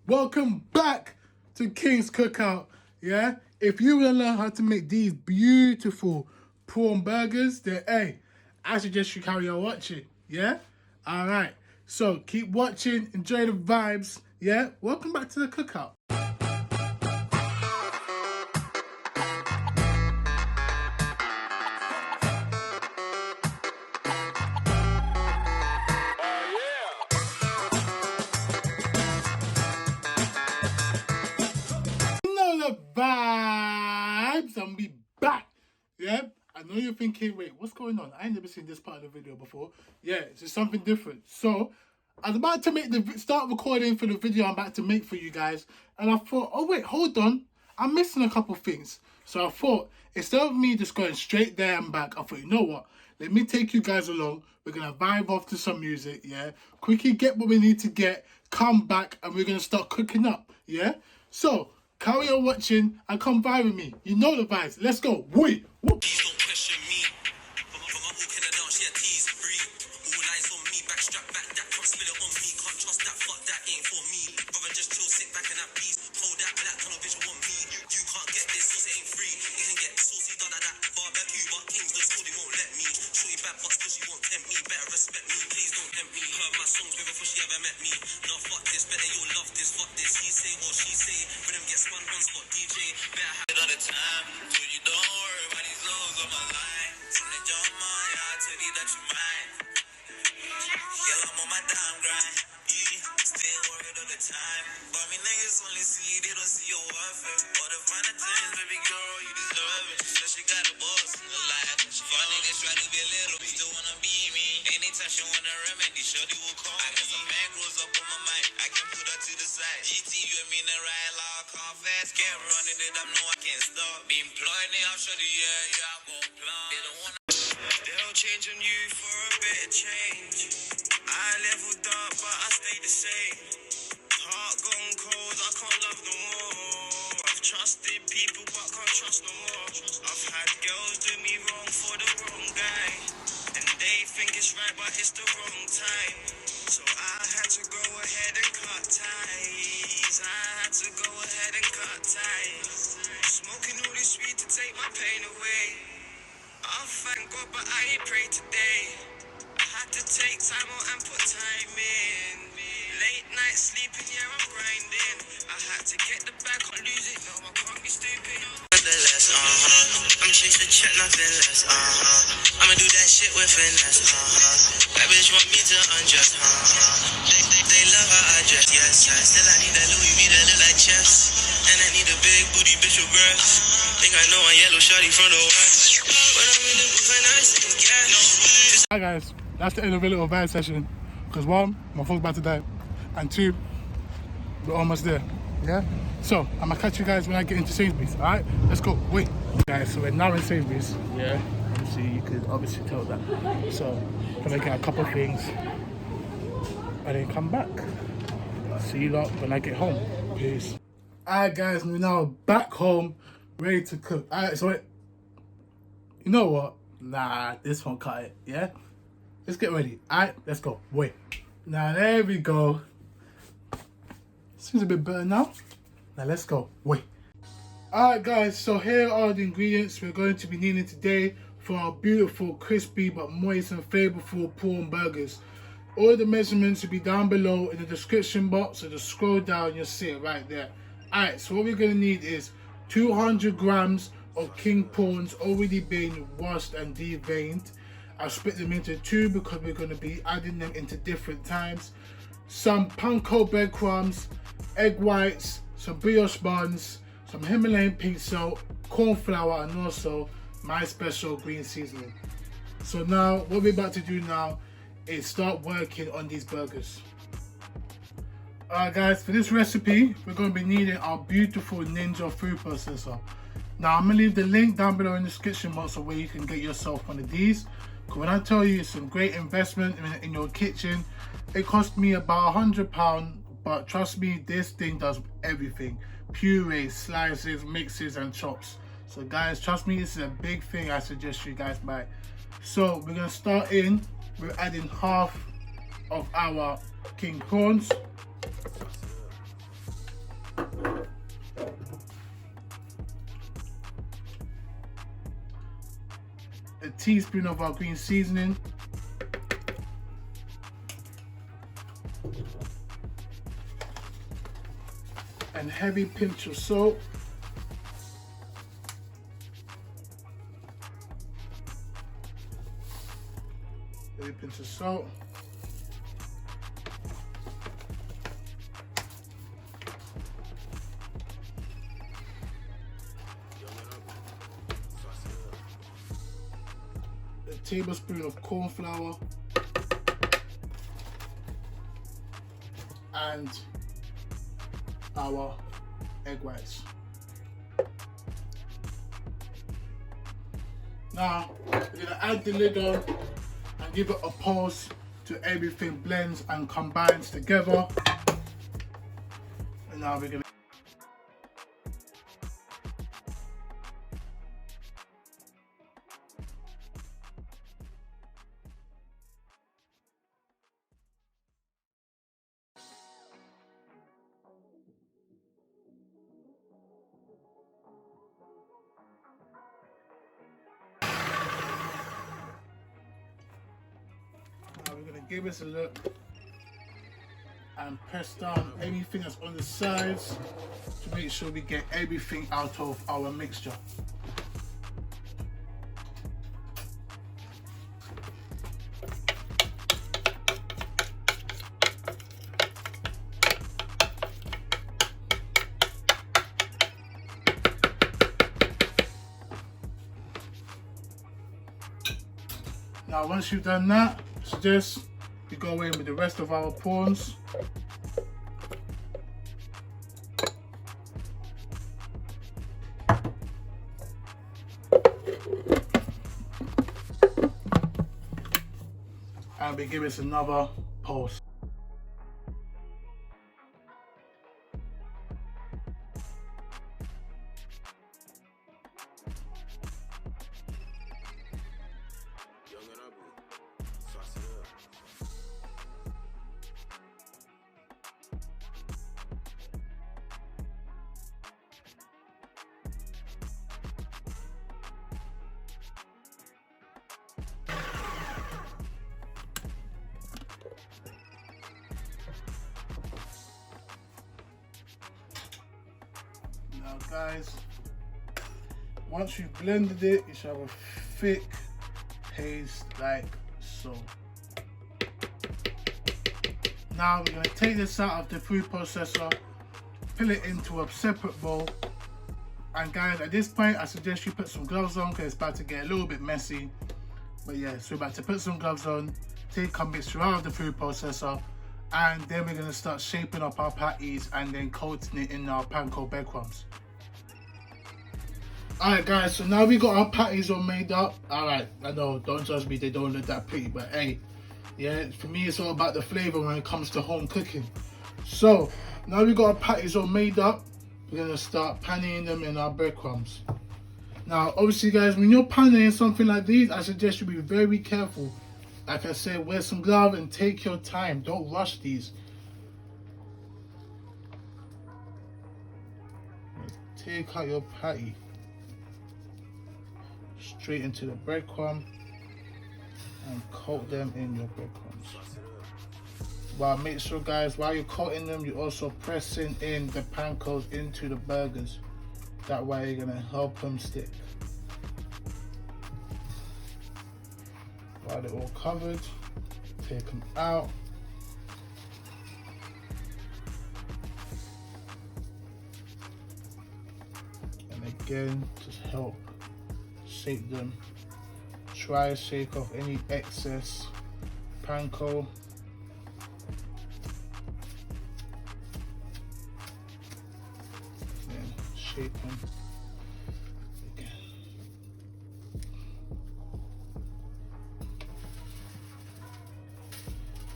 Welcome back to King's Cookout. Yeah, if you want to learn how to make these beautiful prawn burgers, then hey, I suggest you carry on watching. Yeah, all right. So keep watching, enjoy the vibes. Yeah, welcome back to the cookout. The vibes and we back. Yeah, I know you're thinking, wait, what's going on? I ain't never seen this part of the video before. Yeah, it's just something different. So I was about to start recording for the video I'm about to make for you guys, and I thought, oh wait, hold on, I'm missing a couple things. So I thought, instead of me just going straight there and back, I thought, you know what, let me take you guys along. We're gonna vibe off to some music, yeah, quickly get what we need to get, come back, and we're gonna start cooking up. Yeah, so carry on watching and come vibe with me. You know the vibes. Let's go. Wait. Please don't question me. From my walk in the dance, yeah, tease free. All eyes on me, backstrap back, that come spill it on me. Can't trust that, fuck that, ain't for me. Brother, just chill, sit back and have peace. Hold that black tunnel vision on me. You can't get this, sauce ain't free. You can get saucy done at that barbecue, but kings the school, they won't let me. Shorty bad butts, cause she won't tempt me. Better respect me, please don't tempt me. Heard my songs way before she ever met me. No, fuck this, better you'll love this, fuck this. He say or she say, rhythm get spun on spot, DJ. Better have it all the time, so you don't worry about these lows on my line. From the jump, I tell you that you mine. Yeah, I'm on my down grind. Still worried all the time. But me niggas only see, they don't see your worth it. All the finer things, baby girl, you deserve it. She said she got a boss in the life. Fuck niggas try to be little, but still wanna be me. Anytime she want a remedy, shorty will call me. I got some man grows up on my mind, I can put her to the side. GT, you and me in the right law, call fast. Can't run it, I know I can't stop. Be employed, they I'm shorty, yeah, I'm gon' plan. They don't wanna. They'll change on you for a bit of change. I leveled up, but I stay the same. Heart gone cold, I can't love no more. I've trusted people, but can't trust no more. I've had girls do me wrong for the wrong guy, and they think it's right, but it's the wrong time. So I had to go ahead and cut ties. I had to go ahead and cut ties. Smoking all this weed to take my pain away. I thank God, but I ain't pray today. I had to take time out and put time in. Late night sleeping, yeah, I'm grinding. I had to get the bag, can't lose it, no, I can't be stupid. Nothing less, I'ma chase the check, nothing less, I'ma do that shit with finesse, That bitch want me to undress, They love how I dress, yes, still I need that Louis V that look like chest. And I need a big booty bitch with breasts. Think I know a yellow shorty from the west. But I'm in the booth and I sing gas. Hi guys, that's the end of a little vibe session. Because one, my phone's about to die. And two, we're almost there. Yeah? So, I'm gonna catch you guys when I get into Sainsbury's. Alright? Let's go. Wait. Guys, so we're now in Sainsbury's. Yeah? Obviously, you could obviously tell that. So, I'm gonna get a couple of things. And then come back. See you lot when I get home. Peace. Alright guys, we're now back home, ready to cook. Alright, so wait. You know what? Nah, this won't cut it, yeah? Let's get ready. Alright, let's go. Wait. Now there we go. Seems a bit better now. Now let's go. Wait. Alright guys, so here are the ingredients we're going to be needing today for our beautiful, crispy but moist and flavorful prawn burgers. All the measurements will be down below in the description box, so just scroll down, you'll see it right there. Alright, so what we're going to need is 200 grams of king prawns already been washed and deveined. I've split them into two because we're going to be adding them into different times. Some Panko Breadcrumbs, egg whites, some brioche buns, some Himalayan pink salt, cornflour, and also my special green seasoning. So now, what we're about to do now is start working on these burgers. Alright guys, for this recipe, we're going to be needing our beautiful Ninja food processor. Now I'm going to leave the link down below in the description box of where you can get yourself one of these. Because when I tell you it's some great investment in your kitchen, it cost me about £100, but trust me, this thing does everything. Purees, slices, mixes and chops. So guys, trust me, this is a big thing I suggest you guys buy. So we're going to start in, we're adding half of our king prawns. teaspoon of our green seasoning. And heavy pinch of salt. Heavy pinch of salt. A tablespoon of cornflour. And our egg whites. Now we're gonna add the lid on and give it a pulse till everything blends and combines together. And now we're gonna give us a look and press down anything that's on the sides to make sure we get everything out of our mixture. Now once you've done that, suggest we go in with the rest of our prawns. And we give us another pulse. Now guys, once you've blended it, you should have a thick paste like so. Now we're going to take this out of the food processor, fill it into a separate bowl, and guys, at this point I suggest you put some gloves on because it's about to get a little bit messy. But yeah, so we're about to put some gloves on, take our mixture out of the food processor, and then we're going to start shaping up our patties and then coating it in our Panko Breadcrumbs. Alright guys, so now we got our patties all made up. Alright, I know, don't judge me, they don't look that pretty, but hey, yeah, for me it's all about the flavour when it comes to home cooking. So, now we got our patties all made up, we're going to start panning them in our breadcrumbs. Now, obviously guys, when you're panning something like these, I suggest you be very careful. Like I said, wear some gloves and take your time, don't rush these. Take out your patty straight into the breadcrumb and coat them in your breadcrumbs. Well, make sure guys, while you're coating them, you're also pressing in the pankos into the burgers. That way you're gonna help them stick. While they're all covered, take them out. And again, just help shake them. Try to shake off any excess panko. Then shape them again.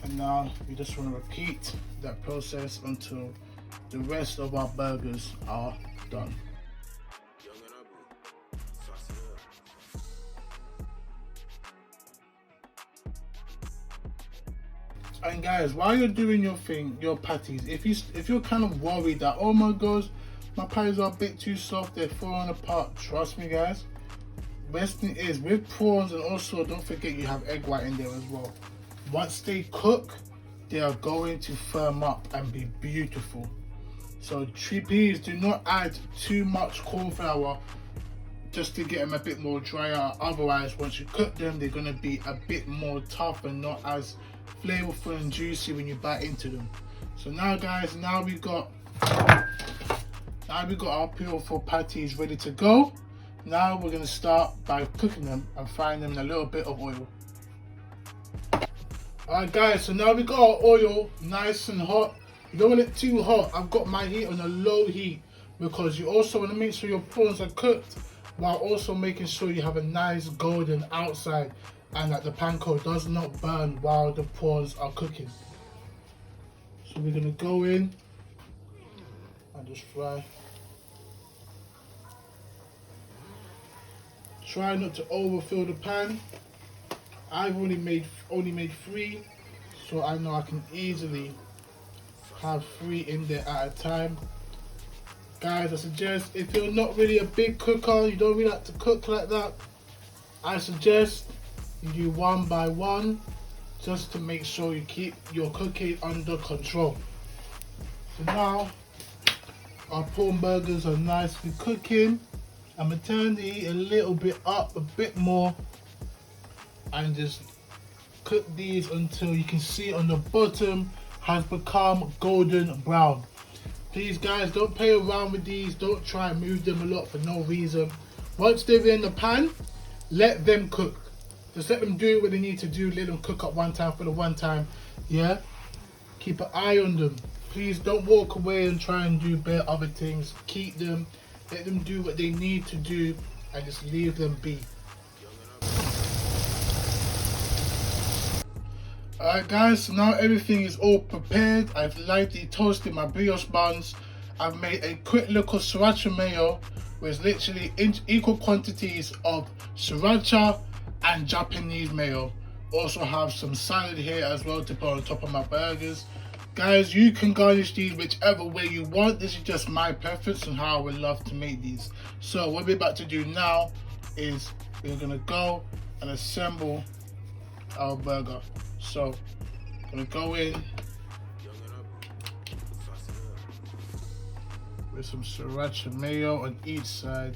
And now we just want to repeat that process until the rest of our burgers are done. And guys, while you're doing your thing, your patties, if you're kind of worried that, oh my gosh, my patties are a bit too soft, they're falling apart, trust me guys, best thing is with prawns, and also don't forget you have egg white in there as well. Once they cook, they are going to firm up and be beautiful. So please do not add too much corn flour just to get them a bit more drier. Otherwise, once you cook them, they're going to be a bit more tough and not as flavorful and juicy when you bite into them. So now guys, now we got our beautiful patties ready to go. Now we're going to start by cooking them and frying them in a little bit of oil. Alright guys, so now we got our oil nice and hot. You don't want it too hot. I've got my heat on a low heat because you also want to make sure your prawns are cooked while also making sure you have a nice golden outside and that the panko does not burn while the prawns are cooking. So we're going to go in and just fry. Try not to overfill the pan. I've only made 3, so I know I can easily have 3 in there at a time. Guys, I suggest if you're not really a big cooker, you don't really like to cook like that, I suggest you do 1 by 1 just to make sure you keep your cooking under control. So now our prawn burgers are nicely cooking. I'm going to turn the heat a little bit up, a bit more, and just cook these until you can see on the bottom has become golden brown. Please guys, don't play around with these. Don't try and move them a lot for no reason. Once they're in the pan, let them cook. Just let them do what they need to do. Let them cook up one time for the one time. Yeah? Keep an eye on them. Please don't walk away and try and do bare other things. Keep them. Let them do what they need to do and just leave them be. Alright guys, so now everything is all prepared. I've lightly toasted my brioche buns. I've made a quick little sriracha mayo with literally equal quantities of sriracha and Japanese mayo. Also have some salad here as well to put on top of my burgers. Guys, you can garnish these whichever way you want. This is just my preference and how I would love to make these. So what we're about to do now is we're gonna go and assemble our burger. So I'm gonna go in with some sriracha mayo on each side.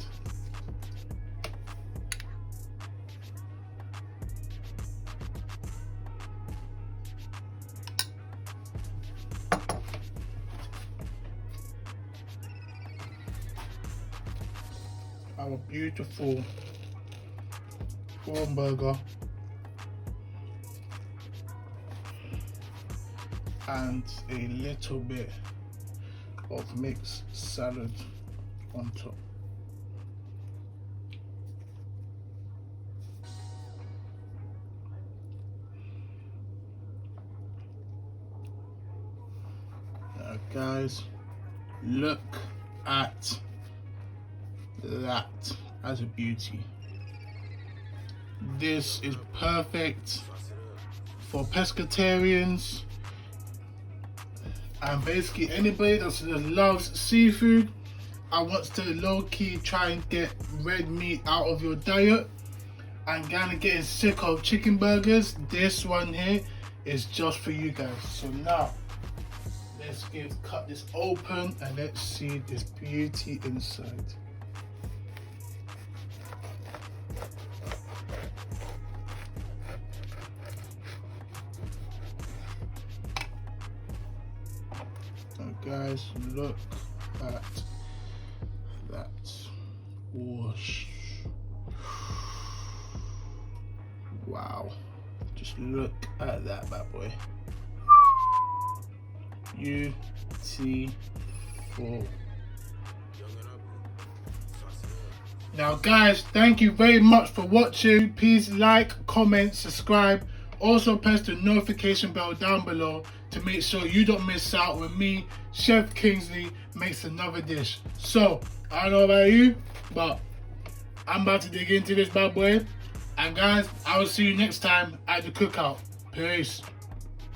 Our beautiful prawn burger and a little bit of mixed salad on top. Now guys, look at that as a beauty. This is perfect for pescatarians and basically anybody that loves seafood and wants to low-key try and get red meat out of your diet and kind of getting sick of chicken burgers. This one here is just for you guys. So now let's cut this open and let's see this beauty inside. Guys, look at that. Whoosh. Wow. Just look at that bad boy. Beautiful. Now guys, thank you very much for watching. Please like, comment, subscribe. Also press the notification bell down below to make sure you don't miss out when me, Chef Kingsley, makes another dish. So, I don't know about you, but I'm about to dig into this bad boy. And guys, I will see you next time at the cookout. Peace.